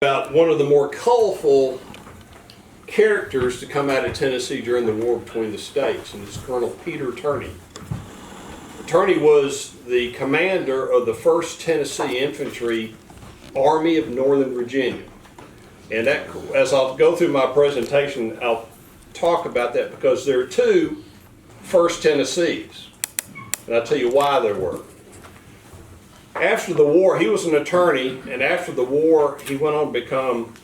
About one of the more colorful characters to come out of Tennessee during the war between the states, and it's Colonel Peter Turney. Turney was the commander of the 1st Tennessee Infantry Army of Northern Virginia. And that, as I'll go through my presentation, I'll talk about that because there are two 1st Tennessees, and I'll tell you why there were. After the war, he was an attorney, and after the war, he went on to become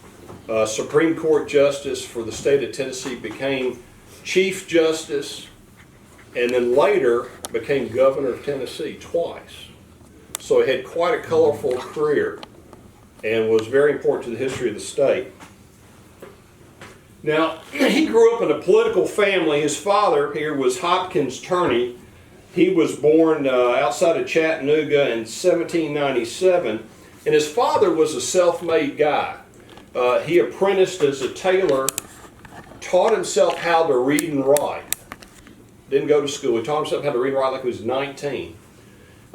Supreme Court Justice for the state of Tennessee, became Chief Justice, and then later became Governor of Tennessee twice. So he had quite a colorful career and was very important to the history of the state. Now, he grew up in a political family. His father here was Hopkins Turney. He was born outside of Chattanooga in 1797, and his father was a self-made guy. He apprenticed as a tailor, taught himself how to read and write. Didn't go to school. He taught himself how to read and write like he was 19.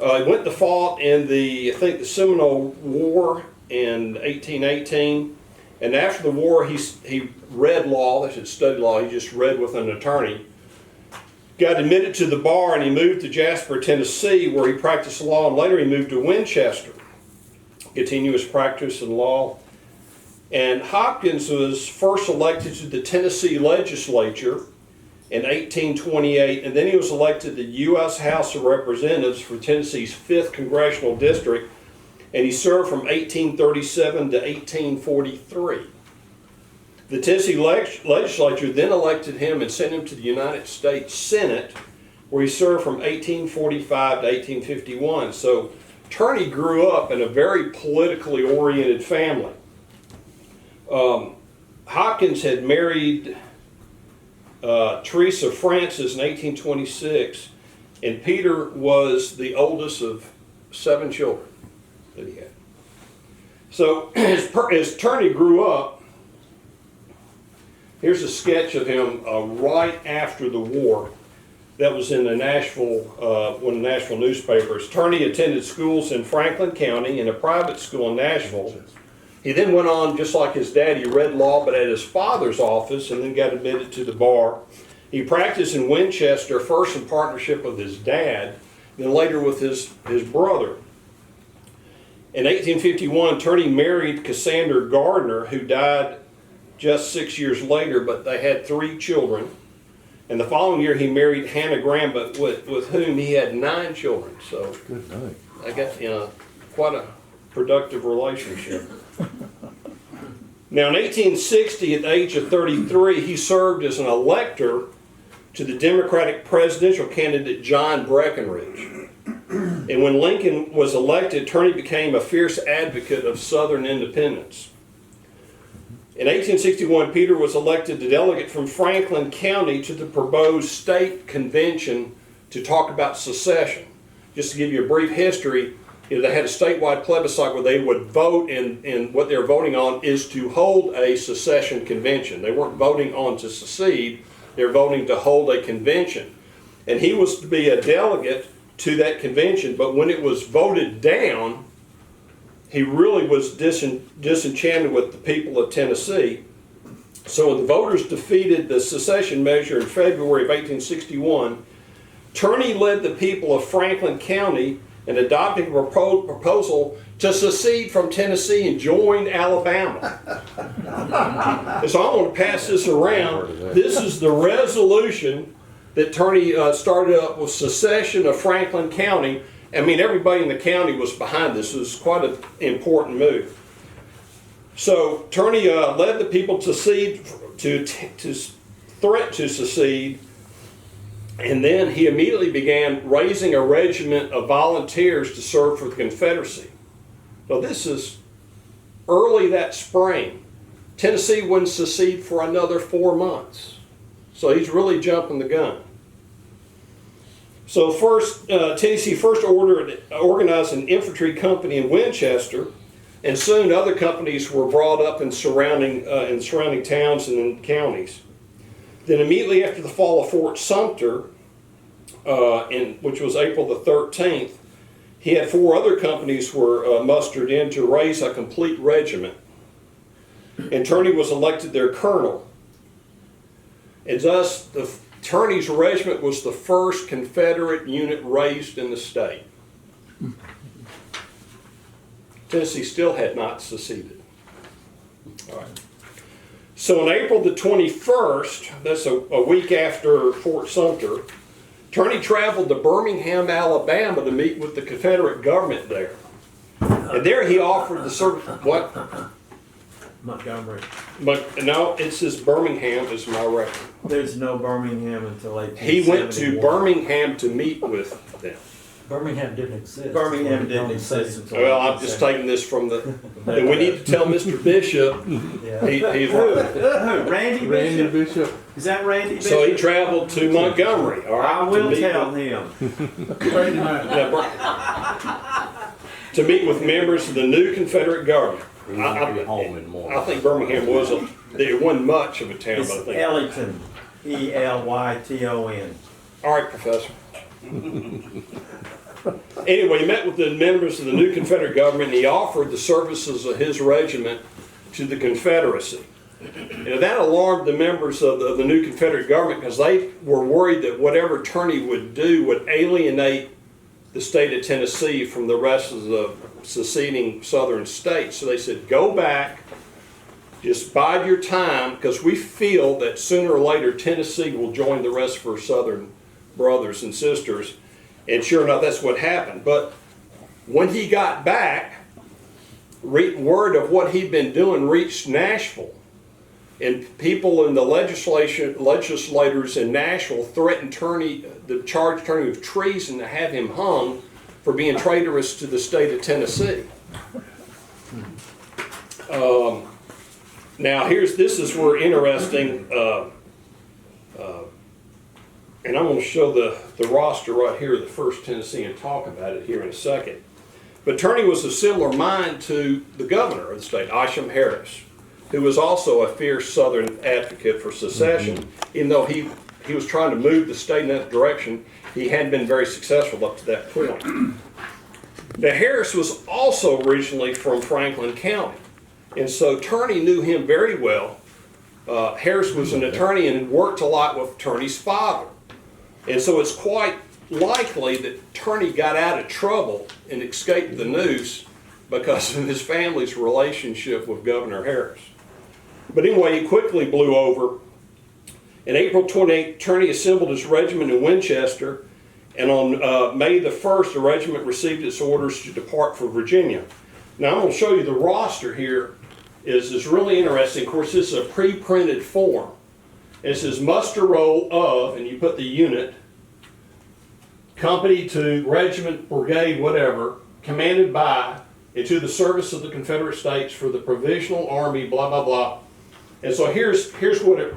He went to fought in the Seminole War in 1818, and after the war he read law. They should study law. He just read with an attorney. Got admitted to the bar, and he moved to Jasper, Tennessee, where he practiced law, and later he moved to Winchester, continuous practice in law. And Hopkins was first elected to the Tennessee legislature in 1828, and then he was elected to the U.S. House of Representatives for Tennessee's 5th Congressional District, and he served from 1837 to 1843. The Tennessee legislature then elected him and sent him to the United States Senate, where he served from 1845 to 1851. So Turney grew up in a very politically oriented family. Hopkins had married Teresa Francis in 1826, and Peter was the oldest of 7 children that he had. So as Turney grew up, here's a sketch of him right after the war that was in the Nashville, one of the Nashville newspapers. Turney attended schools in Franklin County and a private school in Nashville. He then went on, just like his dad, he read law, but at his father's office, and then got admitted to the bar. He practiced in Winchester, first in partnership with his dad, then later with his brother. In 1851, Turney married Cassandra Gardner, who died just 6 years later, but they had 3 children. And the following year, he married Hannah Graham, but with whom he had 9 children. So good night. I got quite a productive relationship. Now, in 1860, at the age of 33, he served as an elector to the Democratic presidential candidate John Breckinridge. And when Lincoln was elected, Turney became a fierce advocate of Southern independence. In 1861, Peter was elected the delegate from Franklin County to the proposed state convention to talk about secession. Just to give you a brief history, they had a statewide plebiscite where they would vote, and what they're voting on is to hold a secession convention. They weren't voting on to secede, they're voting to hold a convention. And he was to be a delegate to that convention, but when it was voted down, he really was disenchanted with the people of Tennessee. So when the voters defeated the secession measure in February of 1861, Turney led the people of Franklin County in adopting a proposal to secede from Tennessee and join Alabama. And so I want to pass this around. This is the resolution that Turney started up with secession of Franklin County. I mean, everybody in the county was behind this. It was quite an important move. So Turney led the people to threat to secede, and then he immediately began raising a regiment of volunteers to serve for the Confederacy. So this is early that spring. Tennessee wouldn't secede for another 4 months. So he's really jumping the gun. So Tennessee first organized an infantry company in Winchester, and soon other companies were brought up in surrounding towns and in counties. Then immediately after the fall of Fort Sumter, which was April the 13th, he had 4 other companies were mustered in to raise a complete regiment. and Turney was elected their colonel. And thus, Turney's regiment was the first Confederate unit raised in the state. Tennessee still had not seceded. All right. So on April the 21st, that's a week after Fort Sumter, Turney traveled to Birmingham, Alabama to meet with the Confederate government there. And there he offered the service, what? Montgomery. But no, it says Birmingham is my record. There's no Birmingham until 1871. He went to Birmingham to meet with them. Birmingham didn't exist. Birmingham didn't exist until Well, I'm just taking this from the, and we need to tell Mr. Bishop, Yeah. he's Who? Randy Randy Bishop? Bishop. Is that Randy Bishop? so he traveled to Montgomery, all right? I will to meet tell with- him. to meet with members of the new Confederate government. He won't be home in the morning. I think Birmingham it wasn't much of a town, It's but I think. Ellington. Elyton. All right, Professor. Anyway, he met with the members of the new Confederate government and he offered the services of his regiment to the Confederacy. And that alarmed the members of the new Confederate government because they were worried that whatever Turney would do would alienate the state of Tennessee from the rest of the seceding southern states. So they said, go back, just bide your time, because we feel that sooner or later Tennessee will join the rest of our southern brothers and sisters. And sure enough, that's what happened. But when he got back, word of what he'd been doing reached Nashville. And people in the legislators in Nashville threatened charge Turney with treason to have him hung for being traitorous to the state of Tennessee. Now this is where interesting, and I'm going to show the roster right here of the 1st Tennessee and talk about it here in a second. But Turney was of similar mind to the governor of the state, Isham Harris, who was also a fierce Southern advocate for secession. Even though he was trying to move the state in that direction, he hadn't been very successful up to that point. Now, Harris was also originally from Franklin County, and so Turney knew him very well. Harris was an attorney and worked a lot with Turney's father. And so it's quite likely that Turney got out of trouble and escaped the noose because of his family's relationship with Governor Harris. But anyway, he quickly blew over. In April 28, Turney assembled his regiment in Winchester, and on May the 1st, the regiment received its orders to depart for Virginia. Now I'm going to show you the roster here. Is really interesting. Of course, this is a pre-printed form. It says muster roll of, and you put the unit, company to regiment, brigade, whatever, commanded by, and to the service of the Confederate States for the Provisional Army, blah, blah, blah. And so here's what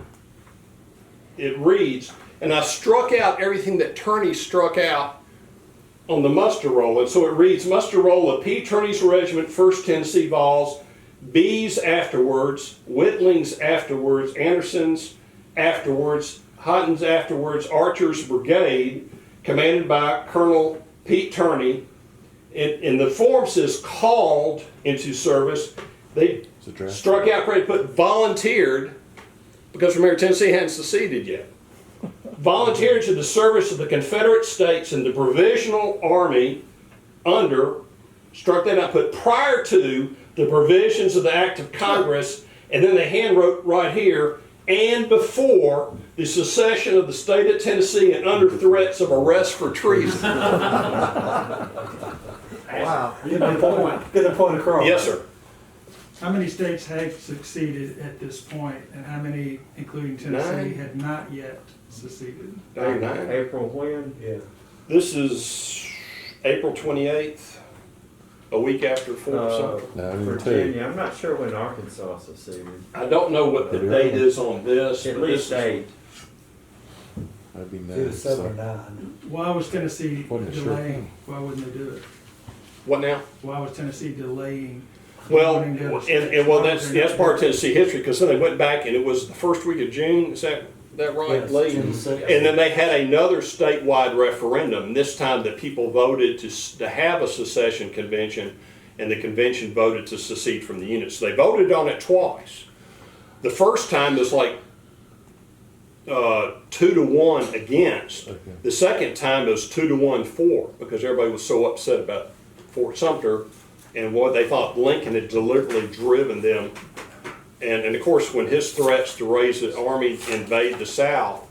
it reads. And I struck out everything that Turney struck out on the muster roll. And so it reads, muster roll of P. Turney's regiment, 1st Tennessee Vols, B's afterwards, Whitling's afterwards, Anderson's afterwards, Hutton's afterwards, Archer's Brigade, commanded by Colonel Pete Turney. And the form says called into service. They struck out, put volunteered, because remember, Tennessee hadn't seceded yet. Volunteered to the service of the Confederate States and the Provisional Army under, struck that out, put prior to the provisions of the Act of Congress, and then they hand wrote right here, and before the secession of the state of Tennessee and under threats of arrest for treason. Wow. Get the point across. Yes, sir. How many states have succeeded at this point, and how many, including Tennessee, 9. had not yet seceded? 99. April when? Yeah. This is April 28th, a week after Fort Sumter. Virginia. I'm not sure when Arkansas seceded. I don't know what the date is on this. At but least this is- 8. That'd be Either nice. 7 or 9. Why was Tennessee Wasn't sure. delaying? Why wouldn't they do it? What now? Why was Tennessee delaying? Well, wanting the other and states? well, Why that's was there not- part of Tennessee history, because then they went back and it was the first week of June. Is that right, Yes, Lee? June 6th. And then they had another statewide referendum. This time the people voted to have a secession convention, and the convention voted to secede from the Union. So they voted on it twice. the first time was like 2-1 against. Okay. The second time it was 2-1 for, because everybody was so upset about Fort Sumter and what they thought Lincoln had deliberately driven them. And of course, when his threats to raise the army invade the South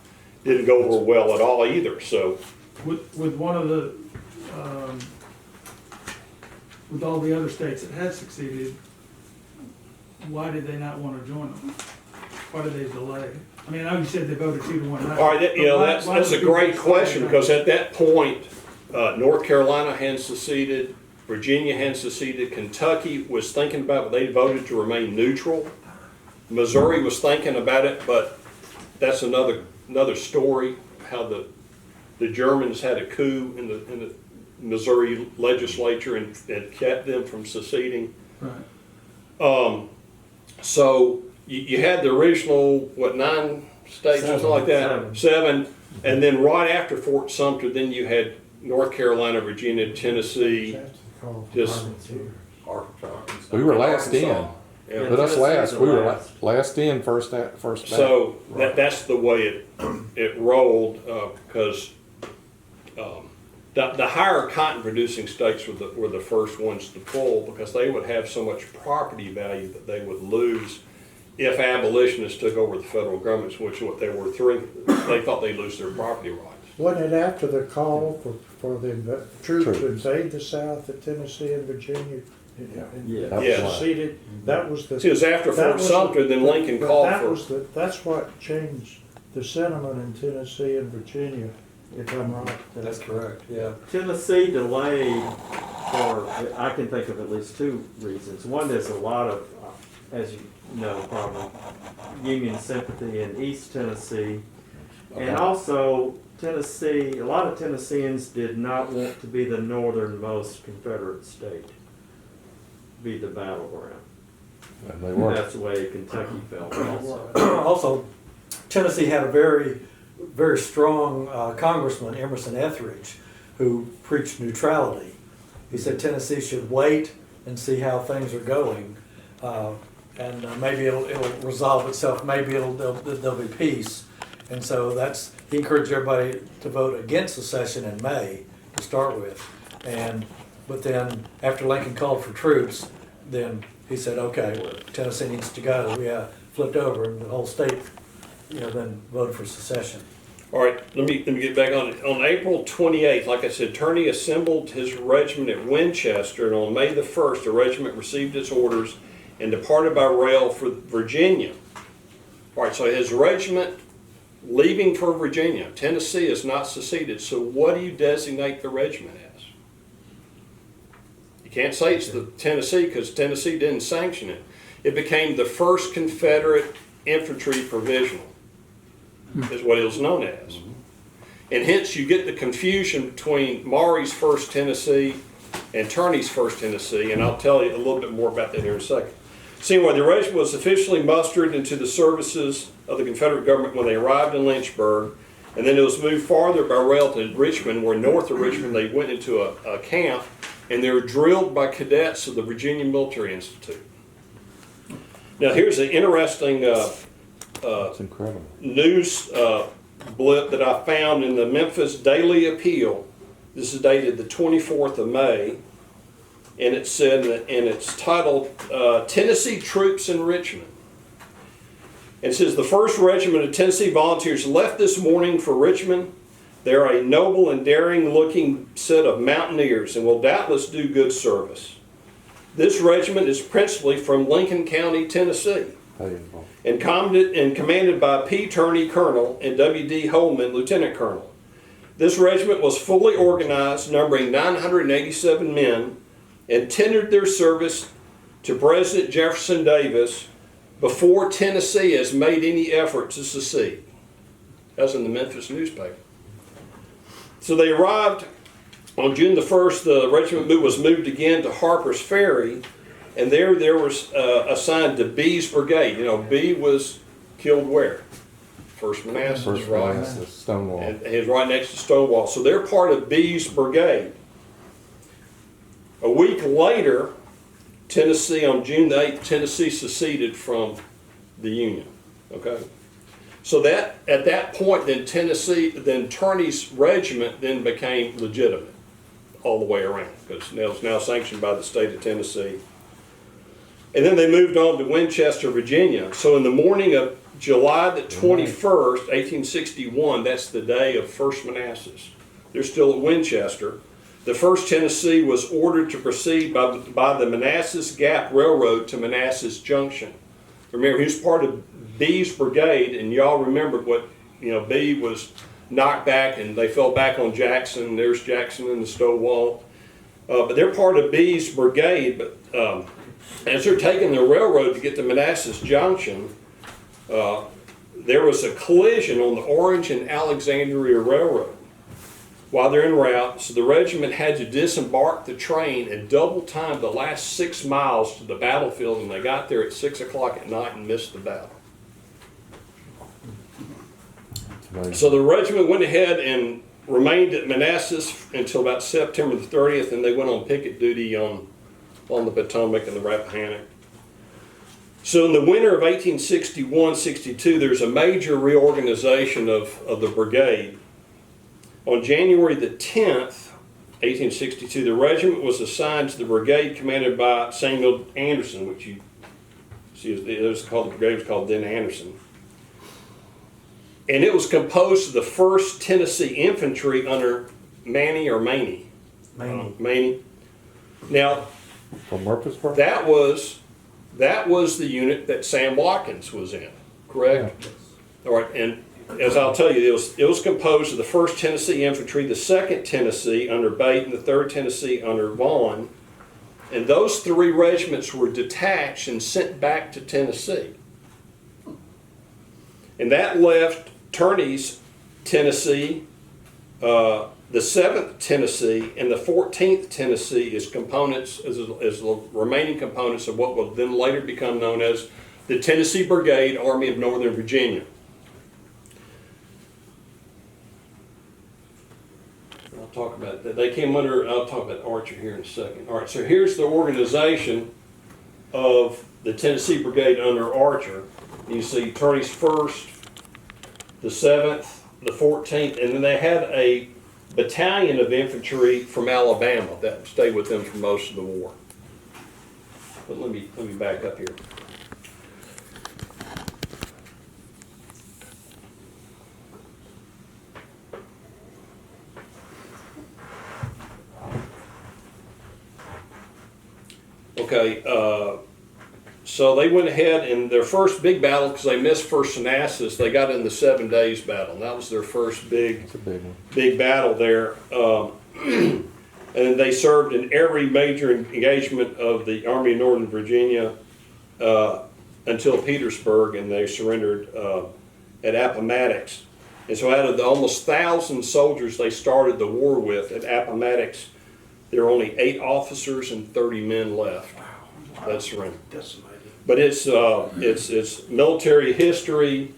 didn't go over well at all either. So, With one of the, with all the other states that had succeeded, why did they not want to join them? Why did they delay? I mean, I know you said they voted 2-1. all right, that's a great question, because at that point, North Carolina hadn't seceded, Virginia hadn't seceded, Kentucky was thinking about it, but they voted to remain neutral. Missouri was thinking about it, but that's another story, how the Germans had a coup in the Missouri legislature and kept them from seceding. Right. So you had the original, 9 states or something like that? Seven. And then right after Fort Sumter, then you had North Carolina, Virginia, Tennessee, just, We were last in. yeah. Put us Tennessee's last. the We were last. last in, first back. So that's the way it rolled, because the higher cotton producing states were the first ones to pull, because they would have so much property value that they would lose if abolitionists took over the federal government, which is what they were they thought they'd lose their property rights. Wasn't it after the call for the troops Troops. to invade the South at Tennessee and Virginia? Yeah. That was Yeah. why. Seceded, that was the. See, it was after that Fort was Sumter, the- then Lincoln but called that for. was that's what changed the sentiment in Tennessee and Virginia, if I'm right. That's correct, yeah. Tennessee delayed for, I can think of at least 2 reasons. One, there's a lot of, as you know, probably, Union sympathy in East Tennessee. And also, Tennessee, a lot of Tennesseans did not want to be the northernmost Confederate state, be the battleground. And they were. That's the way Kentucky felt also. Also, Tennessee had a very, very strong Congressman, Emerson Etheridge, who preached neutrality. He said Tennessee should wait and see how things are going, and maybe it'll resolve itself. Maybe there'll be peace. And so he encouraged everybody to vote against secession in May to start with. But then after Lincoln called for troops, then he said, okay, well, Tennessee needs to go. We flipped over, and the whole state, then voted for secession. All right, let me get back on it. On April 28th, like I said, Turney assembled his regiment at Winchester, and on May the 1st, the regiment received its orders and departed by rail for Virginia. All right, so his regiment leaving for Virginia. Tennessee is not seceded, so what do you designate the regiment as? You can't say it's the Tennessee, because Tennessee didn't sanction it. It became the 1st Confederate Infantry Provisional, is what it was known as. And hence you get the confusion between Maury's 1st Tennessee and Turney's 1st Tennessee, and I'll tell you a little bit more about that here in a second. See, when the regiment was officially mustered into the services of the Confederate government when they arrived in Lynchburg, and then it was moved farther by rail to Richmond, where north of Richmond they went into a camp, and they were drilled by cadets of the Virginia Military Institute. Now here's an interesting That's incredible. news blip that I found in the Memphis Daily Appeal. This is dated the 24th of May, and it said, and it's titled Tennessee Troops in Richmond. It says, the 1st Regiment of Tennessee Volunteers left this morning for Richmond. They're a noble and daring looking set of mountaineers and will doubtless do good service. This regiment is principally from Lincoln County, Tennessee, and commanded by P. Turney, Colonel, and W.D. Holman, Lieutenant Colonel. This regiment was fully organized, numbering 987 men, and tendered their service to President Jefferson Davis before Tennessee has made any effort to secede. That's in the Memphis newspaper. So they arrived on June the 1st. The regiment was moved again to Harper's Ferry, and there was assigned to B's brigade. B was killed where? First Manassas, right? Stonewall. And he's right next to Stonewall. So they're part of B's brigade. A week later, Tennessee, on June the 8th, Tennessee seceded from the Union, okay? So that, at that point, then Turney's regiment then became legitimate all the way around, because it was now sanctioned by the state of Tennessee. And then they moved on to Winchester, Virginia. So in the morning of July the 21st, 1861, that's the day of First Manassas. They're still at Winchester. The 1st Tennessee was ordered to proceed by the Manassas Gap Railroad to Manassas Junction. Remember, he was part of B's brigade, and y'all remember what, B was knocked back and they fell back on Jackson. There's Jackson in the Stonewall. But they're part of B's brigade, but as they're taking the railroad to get to Manassas Junction, there was a collision on the Orange and Alexandria Railroad while they're en route, so the regiment had to disembark the train and double time the last 6 miles to the battlefield, and they got there at 6 o'clock at night and missed the battle. So the regiment went ahead and remained at Manassas until about September the 30th, and they went on picket duty on the Potomac and the Rappahannock. So in the winter of 1861-62, there's a major reorganization of the brigade. On January the 10th, 1862, the regiment was assigned to the brigade commanded by Samuel Anderson, which you see, the brigade was called then Anderson. And it was composed of the 1st Tennessee Infantry under Maney. Maney. Now, From Murfreesboro? that was the unit that Sam Watkins was in, correct? All right, and as I'll tell you, it was composed of the 1st Tennessee Infantry, the 2nd Tennessee under Bate, and the 3rd Tennessee under Vaughn. And those 3 regiments were detached and sent back to Tennessee. And that left Turney's Tennessee, the 7th Tennessee, and the 14th Tennessee as components, as the remaining components of what will then later become known as the Tennessee Brigade, Army of Northern Virginia. I'll talk about that. They came under, I'll talk about Archer here in a second. All right, so here's the organization of the Tennessee Brigade under Archer. You see Turney's 1st, the 7th, the 14th, and then they had a battalion of infantry from Alabama that stayed with them for most of the war. But let me back up here. Okay, so they went ahead in their first big battle, because they missed First Manassas, they got in the 7 Days battle. And that was their first It's a big one. big battle there. And they served in every major engagement of the Army of Northern Virginia until Petersburg, and they surrendered at Appomattox. And so out of the almost 1,000 soldiers they started the war with at Appomattox, there are only 8 officers and 30 men left. That surrendered. Decimated. But it's military history,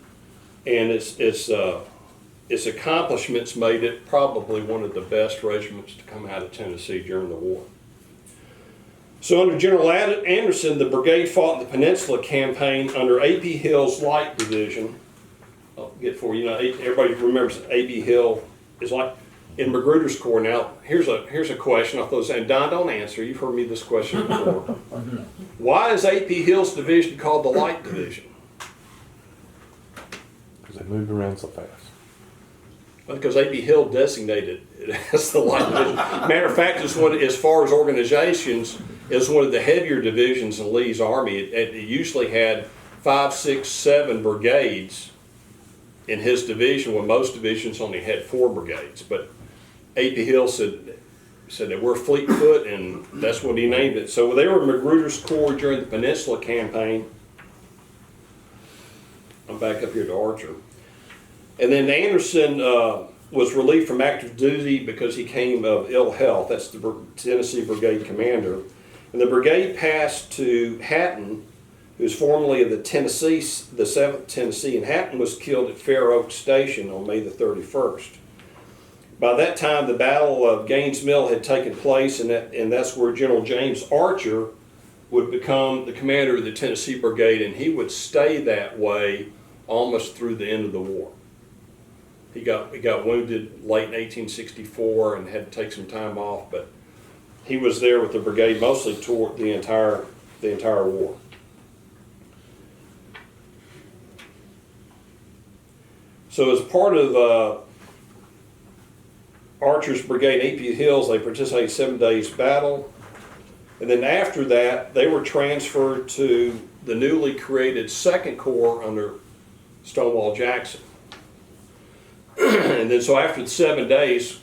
and its accomplishments made it probably one of the best regiments to come out of Tennessee during the war. So under General Anderson, the brigade fought in the Peninsula Campaign under A.P. Hill's Light Division. I'll get for you. Everybody remembers that A.P. Hill is like in Magruder's Corps. Now, here's a question. I thought, and Don, don't answer. You've heard me this question before. Why is A.P. Hill's division called the Light Division? Because they moved around so fast. Because A.P. Hill designated it as the Light Division. Matter of fact, it's one, as far as organizations, it's one of the heavier divisions in Lee's Army. It usually had 5, 6, 7 brigades in his division, when most divisions only had 4 brigades. But A.P. Hill said that we're Fleetfoot, and that's what he named it. So they were Magruder's Corps during the Peninsula Campaign. I'm back up here to Archer. And then Anderson was relieved from active duty because he came of ill health. That's the Tennessee Brigade commander. And the brigade passed to Hatton, who was formerly of the 7th Tennessee, and Hatton was killed at Fair Oak Station on May the 31st. By that time, the Battle of Gaines' Mill had taken place, and that's where General James Archer would become the commander of the Tennessee Brigade, and he would stay that way almost through the end of the war. He got wounded late in 1864 and had to take some time off, but he was there with the brigade mostly toward the entire war. So as part of Archer's Brigade, 8th Hills, they participated in 7 days battle. And then after that, they were transferred to the newly created 2nd Corps under Stonewall Jackson. And then so after the 7 days,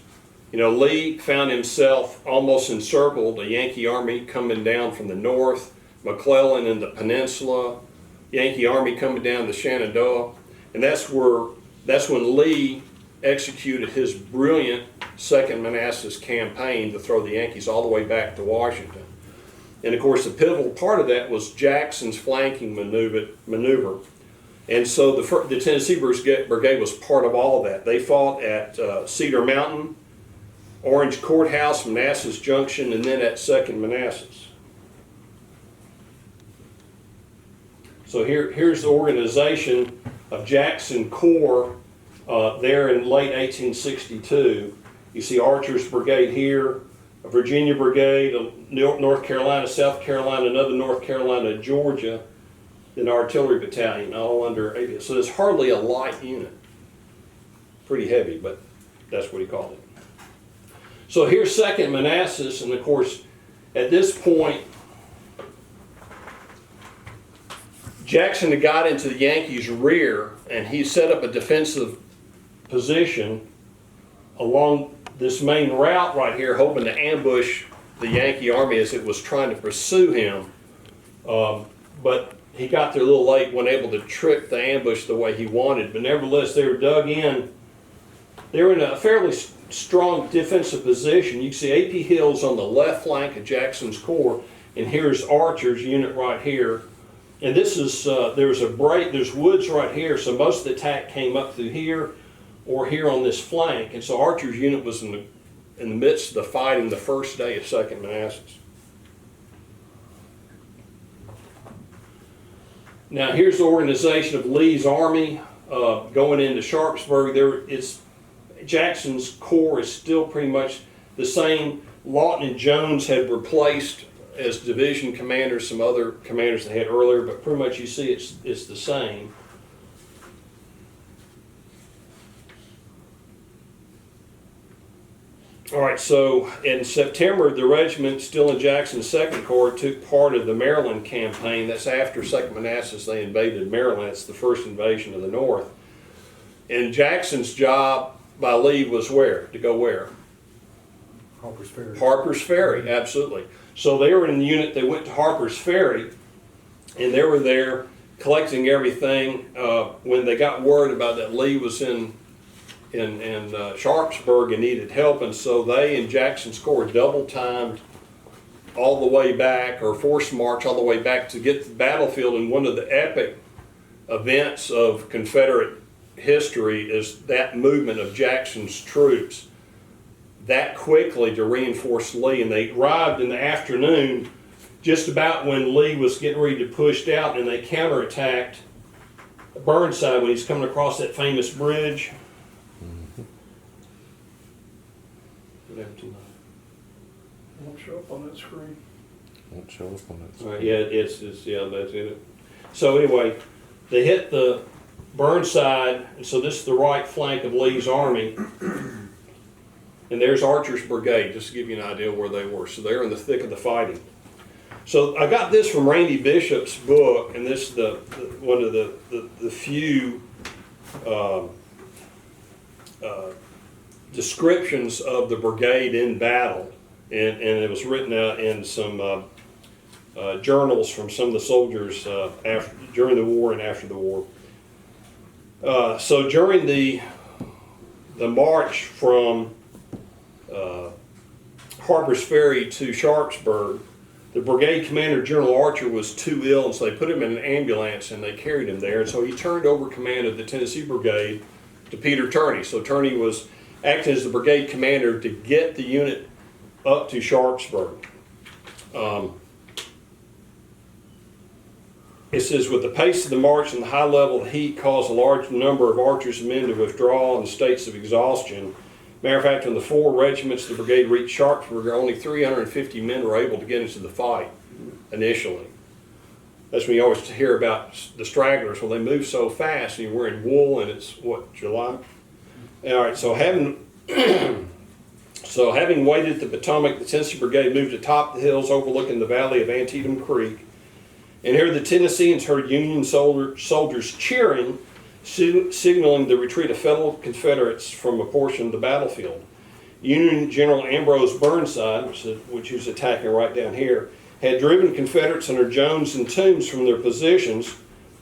you know, Lee found himself almost encircled, a Yankee army coming down from the north, McClellan in the peninsula, Yankee army coming down the Shenandoah. And that's when Lee executed his brilliant Second Manassas campaign to throw the Yankees all the way back to Washington. And of course, the pivotal part of that was Jackson's flanking maneuver. And so the Tennessee Brigade was part of all of that. They fought at Cedar Mountain, Orange Courthouse, Manassas Junction, and then at Second Manassas. So here's the organization of Jackson Corps there in late 1862. You see Archer's Brigade here, a Virginia Brigade, a North Carolina, South Carolina, another North Carolina, Georgia, then Artillery Battalion, all under 80. So it's hardly a light unit. Pretty heavy, but that's what he called it. So here's Second Manassas, and of course, at this point, Jackson had got into the Yankees' rear, and he set up a defensive position along this main route right here, hoping to ambush the Yankee army as it was trying to pursue him. But he got there a little late, wasn't able to trick the ambush the way he wanted. But nevertheless, they were dug in. They were in a fairly strong defensive position. You can see A.P. Hill's on the left flank of Jackson's Corps, and here's Archer's unit right here. And this is, there's woods right here, so most of the attack came up through here or here on this flank. And so Archer's unit was in the midst of the fighting the first day of Second Manassas. Now here's the organization of Lee's army going into Sharpsburg. Jackson's Corps is still pretty much the same. Lawton and Jones had replaced as division commanders some other commanders they had earlier, but pretty much you see it's the same. All right, so in September, the regiment still in Jackson's 2nd Corps took part of the Maryland campaign. That's after Second Manassas, they invaded Maryland. It's the first invasion of the North. And Jackson's job by Lee was where? To go where? Harper's Ferry. Harper's Ferry, absolutely. So they were in the unit, they went to Harper's Ferry, and they were there collecting everything when they got word about that Lee was in Sharpsburg and needed help, and so they and Jackson's Corps double-timed all the way back, or forced march all the way back to get to the battlefield. And one of the epic events of Confederate history is that movement of Jackson's troops that quickly to reinforce Lee, and they arrived in the afternoon just about when Lee was getting ready to push out, and they counterattacked Burnside when he's coming across that famous bridge. Won't show up on that screen. Won't show up on that. Right, yeah, it's yeah, that's it. So anyway, they hit the Burnside, and so this is the right flank of Lee's army. And there's Archer's Brigade, just to give you an idea where they were. So they're in the thick of the fighting. So I got this from Randy Bishop's book, and this is one of the few descriptions of the brigade in battle. And it was written out in some journals from some of the soldiers during the war and after the war. So during the march from Harper's Ferry to Sharpsburg, the brigade commander, General Archer, was too ill, and so they put him in an ambulance and they carried him there. And so he turned over command of the Tennessee Brigade to Peter Turney. So Turney was acting as the brigade commander to get the unit up to Sharpsburg. it says, with the pace of the march and the high level of heat caused a large number of archers and men to withdraw in states of exhaustion. Matter of fact, when the 4 regiments of the brigade reached Sharpsburg, only 350 men were able to get into the fight initially. That's when you always hear about the stragglers. Well, they move so fast, and you're wearing wool, and it's, what, July? All right, so having waded the Potomac, the Tennessee Brigade moved atop the hills overlooking the valley of Antietam Creek. And here the Tennesseans heard Union soldiers cheering, signaling the retreat of Federal Confederates from a portion of the battlefield. Union General Ambrose Burnside, which was attacking right down here, had driven Confederates under Jones and Toombs from their positions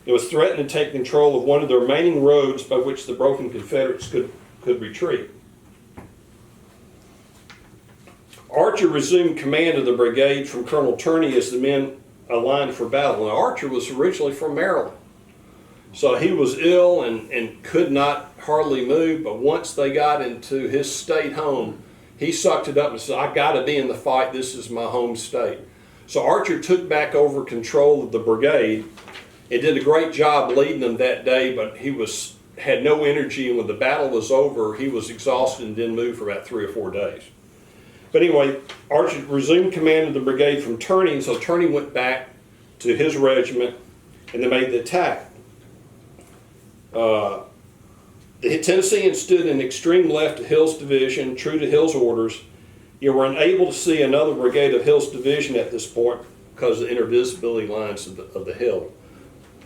and was threatening to take control of one of the remaining roads by which the broken Confederates could retreat. Archer resumed command of the brigade from Colonel Turney as the men aligned for battle. Now, Archer was originally from Maryland, so he was ill and could not hardly move, but once they got into his state home, he sucked it up and said, I got to be in the fight, this is my home state. So Archer took back over control of the brigade and did a great job leading them that day, but he had no energy, and when the battle was over, he was exhausted and didn't move for about 3 or 4 days. But anyway, Archer resumed command of the brigade from Turney, so Turney went back to his regiment and they made the attack. The Tennesseans stood in extreme left of Hill's division, true to Hill's orders. You were unable to see another brigade of Hill's division at this point because of the intervisibility lines of the hill.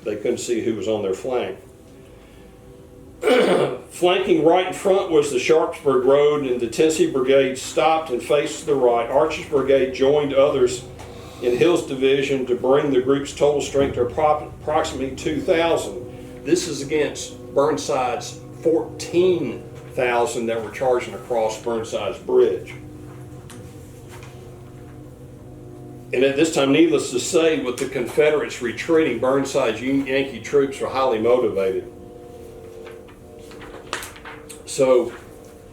They couldn't see who was on their flank. Flanking right in front was the Sharpsburg Road, and the Tennessee Brigade stopped and faced to the right. Archer's brigade joined others in Hill's division to bring the group's total strength to approximately 2,000. This is against Burnside's 14,000 that were charging across Burnside's bridge. And at this time, needless to say, with the Confederates retreating, Burnside's Yankee troops were highly motivated. So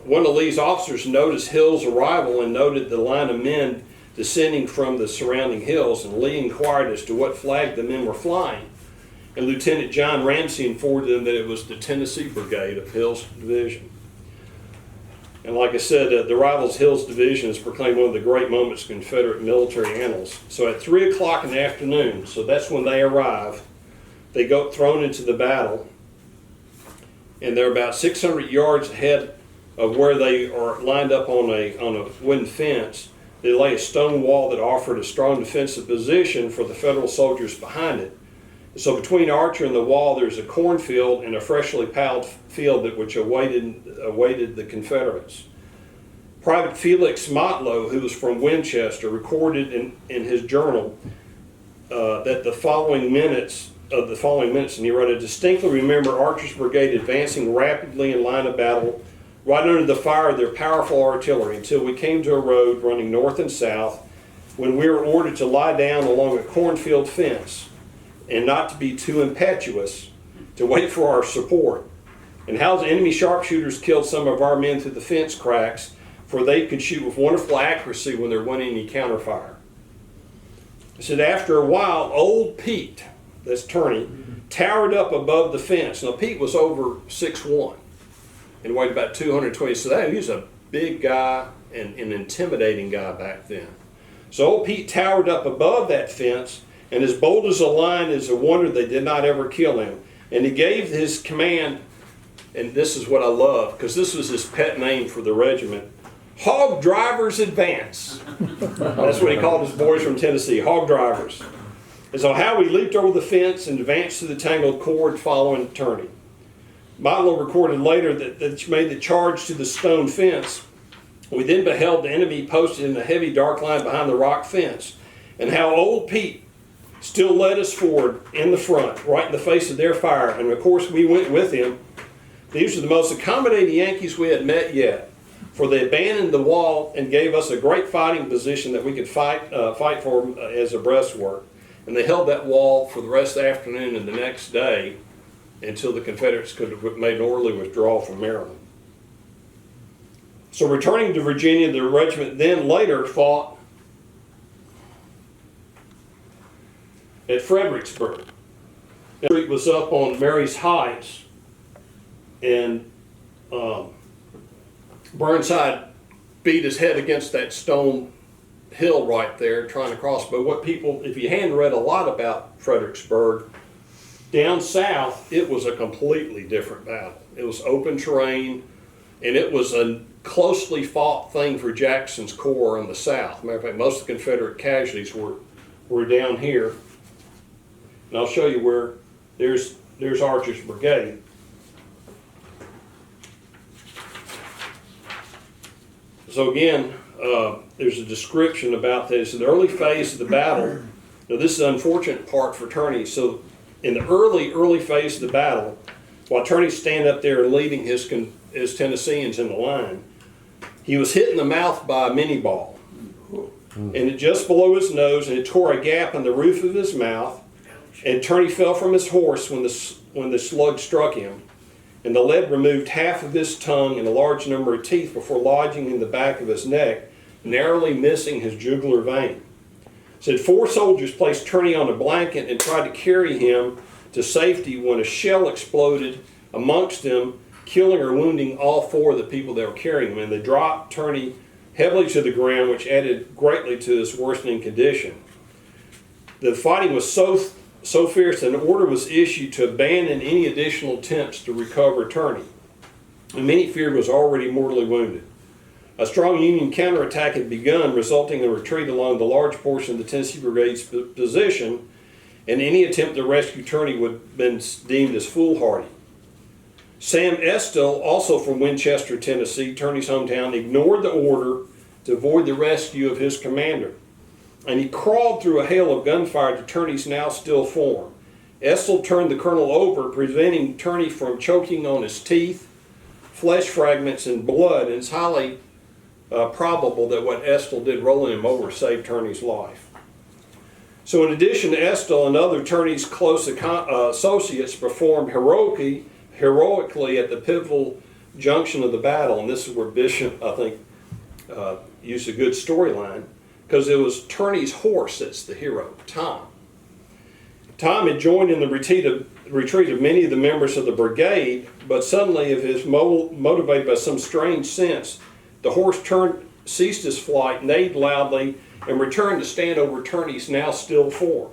one of Lee's officers noticed Hill's arrival and noted the line of men descending from the surrounding hills, and Lee inquired as to what flag the men were flying. And Lieutenant John Ramsey informed them that it was the Tennessee Brigade of Hill's division. And like I said, the rivals Hill's division is proclaimed one of the great moments in Confederate military annals. So at 3 o'clock in the afternoon, so that's when they arrive, they go thrown into the battle. And they're about 600 yards ahead of where they are lined up on a wooden fence. They lay a stone wall that offered a strong defensive position for the Federal soldiers behind it. So between Archer and the wall, there's a cornfield and a freshly plowed field which awaited the Confederates. Private Felix Motlow, who was from Winchester, recorded in his journal that the following minutes, and he wrote, I distinctly remember Archer's brigade advancing rapidly in line of battle right under the fire of their powerful artillery until we came to a road running north and south, when we were ordered to lie down along a cornfield fence and not to be too impetuous, to wait for our support. And how the enemy sharpshooters killed some of our men through the fence cracks, for they could shoot with wonderful accuracy when there wasn't any counterfire. I said, after a while, old Pete, that's Turney, towered up above the fence. Now, Pete was over 6'1" and weighed about 220, so he was a big guy and an intimidating guy back then. So old Pete towered up above that fence, and as bold as a lion, it's a wonder they did not ever kill him. And he gave his command, and this is what I love, because this was his pet name for the regiment, Hog Drivers Advance. That's what he called his boys from Tennessee, Hog Drivers. And so Howie leaped over the fence and advanced to the tangled cord following Turney. Motlow recorded later that he made the charge to the stone fence. We then beheld the enemy posted in a heavy dark line behind the rock fence, and how old Pete still led us forward in the front, right in the face of their fire. And of course we went with him. These were the most accommodating Yankees we had met yet, for they abandoned the wall and gave us a great fighting position that we could fight for as a breastwork. And they held that wall for the rest of the afternoon and the next day until the Confederates could have made an orderly withdrawal from Maryland. So returning to Virginia, the regiment then later fought at Fredericksburg. The street was up on Mary's Heights, and Burnside beat his head against that stone hill right there trying to cross. But what people, if you hadn't read a lot about Fredericksburg, down south, it was a completely different battle. It was open terrain, and it was a closely fought thing for Jackson's Corps in the south. Matter of fact, most of the Confederate casualties were down here. And I'll show you where there's Archer's Brigade. So again, there's a description about this. In the early phase of the battle, now this is an unfortunate part for Turney. So in the early phase of the battle, while Turney's standing up there leading his Tennesseans in the line, he was hit in the mouth by a mini ball. And it just below his nose, and it tore a gap in the roof of his mouth. And Turney fell from his horse when the slug struck him. And the lead removed half of his tongue and a large number of teeth before lodging in the back of his neck, narrowly missing his jugular vein. Said 4 soldiers placed Turney on a blanket and tried to carry him to safety when a shell exploded amongst them, killing or wounding all 4 of the people that were carrying him. And they dropped Turney heavily to the ground, which added greatly to his worsening condition. The fighting was so fierce that an order was issued to abandon any additional attempts to recover Turney, and many feared was already mortally wounded. A strong Union counterattack had begun, resulting in a retreat along the large portion of the Tennessee Brigade's position, and any attempt to rescue Turney would have been deemed as foolhardy. Sam Estill, also from Winchester, Tennessee, Turney's hometown, ignored the order to avoid the rescue of his commander, and he crawled through a hail of gunfire to Turney's now still form. Estill turned the colonel over, preventing Turney from choking on his teeth, flesh fragments, and blood, and it's highly probable that what Estill did, rolling him over, saved Turney's life. So in addition to Estill and other Turney's close associates performed heroically at the pivotal junction of the battle, and this is where Bishop, I think, used a good storyline, because it was Turney's horse that's the hero, Tom. Tom had joined in the retreat of many of the members of the brigade, but suddenly, if he was motivated by some strange sense, the horse ceased his flight, neighed loudly, and returned to stand over Turney's now still form.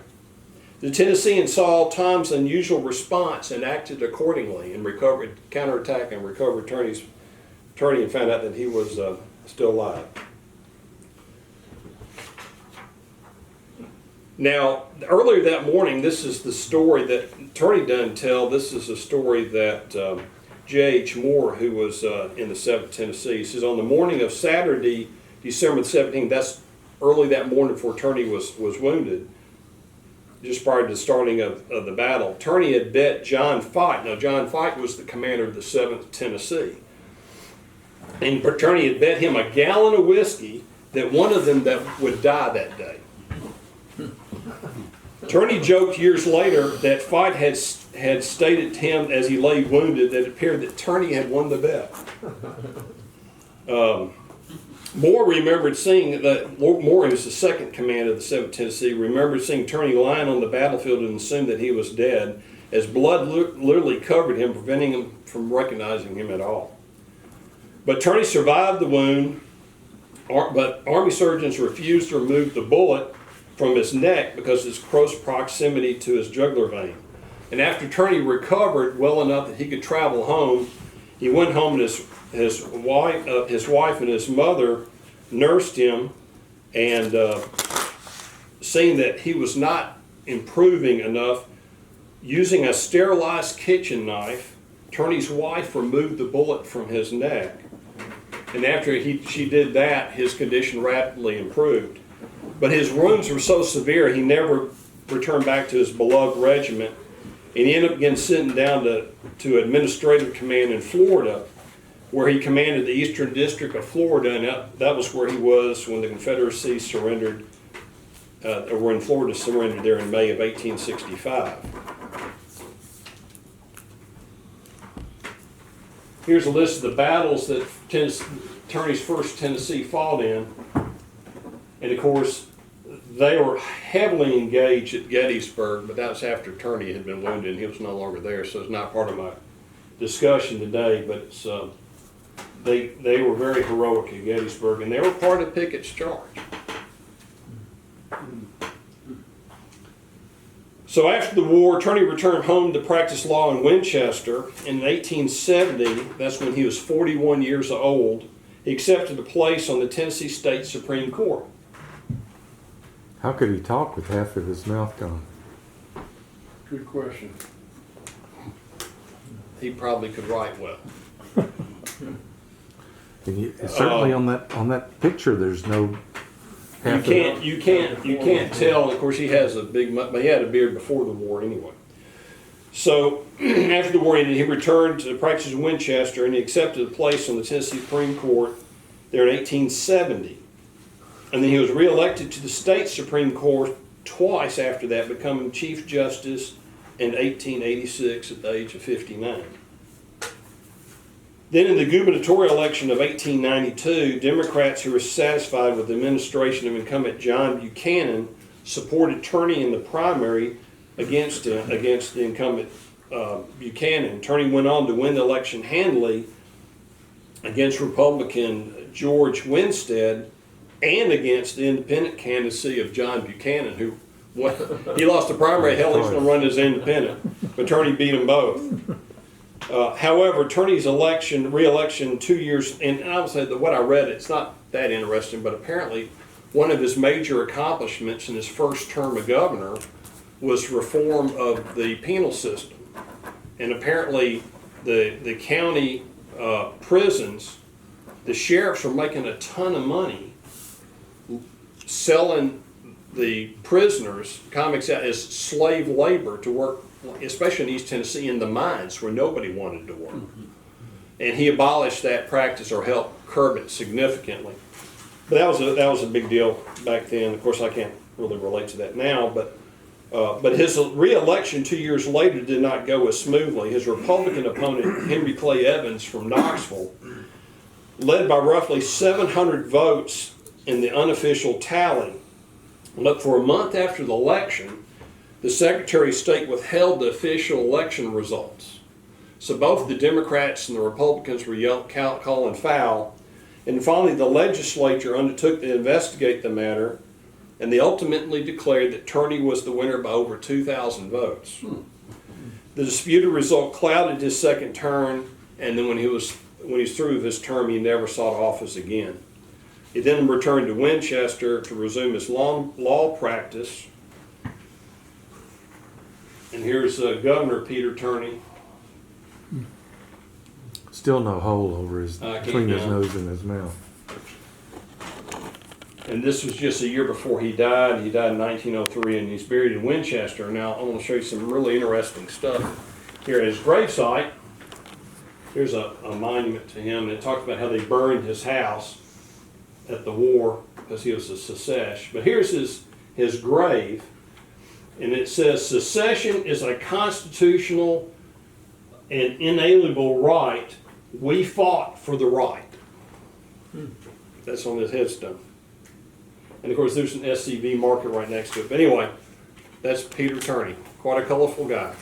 The Tennesseans saw Tom's unusual response and acted accordingly, and counterattacked and recovered Turney, and found out that he was still alive. Now, earlier that morning, this is the story that Turney doesn't tell. This is a story that J.H. Moore, who was in the 7th Tennessee, says on the morning of Saturday, December the 17th, that's early that morning before Turney was wounded, just prior to the starting of the battle, Turney had bet John Fight. Now, John Fight was the commander of the 7th Tennessee. And Turney had bet him a gallon of whiskey that one of them that would die that day. Turney joked years later that Fight had stated to him as he lay wounded that it appeared that Turney had won the bet. Moore remembered seeing that, Moore, who was the second commander of the 7th Tennessee, remembered seeing Turney lying on the battlefield and assumed that he was dead, as blood literally covered him, preventing him from recognizing him at all. But Turney survived the wound, but Army surgeons refused to remove the bullet from his neck because of its close proximity to his jugular vein. And after Turney recovered well enough that he could travel home, he went home and his wife and his mother nursed him, and seeing that he was not improving enough, using a sterilized kitchen knife, Turney's wife removed the bullet from his neck. And after she did that, his condition rapidly improved. But his wounds were so severe, he never returned back to his beloved regiment, and he ended up getting sent down to administrative command in Florida, where he commanded the Eastern District of Florida, and that was where he was when the Confederacy surrendered, or when Florida surrendered there in May of 1865. Here's a list of the battles that Turney's 1st Tennessee fought in. And of course, they were heavily engaged at Gettysburg, but that was after Turney had been wounded and he was no longer there, so it's not part of my discussion today, but it's, they were very heroic at Gettysburg, and they were part of Pickett's charge. So after the war, Turney returned home to practice law in Winchester. In 1870, that's when he was 41 years old, he accepted a place on the Tennessee State Supreme Court. How could he talk with half of his mouth gone? Good question. He probably could write well. And certainly on that picture, there's no. You can't tell. Of course, he has a big, but he had a beard before the war anyway. So after the war ended, he returned to practice in Winchester, and he accepted a place on the Tennessee Supreme Court there in 1870. And then he was reelected to the state Supreme Court twice after that, becoming Chief Justice in 1886 at the age of 59. Then in the gubernatorial election of 1892, Democrats who were satisfied with the administration of incumbent John Buchanan supported Turney in the primary against the incumbent Buchanan. Turney went on to win the election handily against Republican George Winstead and against the independent candidacy of John Buchanan, who he lost the primary. Hell, he's going to run as independent, but Turney beat them both. However, Turney's re-election 2 years, and I would say that what I read, it's not that interesting, but apparently one of his major accomplishments in his first term of governor was reform of the penal system. And apparently the county prisons, the sheriffs were making a ton of money selling the prisoners, convicts, out as slave labor to work, especially in East Tennessee, in the mines where nobody wanted to work. And he abolished that practice or helped curb it significantly. But that was a big deal back then. Of course, I can't really relate to that now, but his re-election 2 years later did not go as smoothly. His Republican opponent, Henry Clay Evans from Knoxville, led by roughly 700 votes in the unofficial tally. But for a month after the election, the Secretary of State withheld the official election results. So both the Democrats and the Republicans were calling foul. And finally, the legislature undertook to investigate the matter, and they ultimately declared that Turney was the winner by over 2,000 votes. The disputed result clouded his second term, and then when he was through with his term, he never sought office again. He then returned to Winchester to resume his law practice. And here's Governor Peter Turney. Still no hole over between his nose and his mouth. And this was just a year before he died. He died in 1903, and he's buried in Winchester. Now, I want to show you some really interesting stuff here at his gravesite. Here's a monument to him, and it talks about how they burned his house at the war because he was a secesh. But here's his grave, and it says, "Secession is a constitutional and inalienable right. We fought for the right." That's on his headstone. And of course, there's an SCV marker right next to it. But anyway, that's Peter Turney. Quite a colorful guy.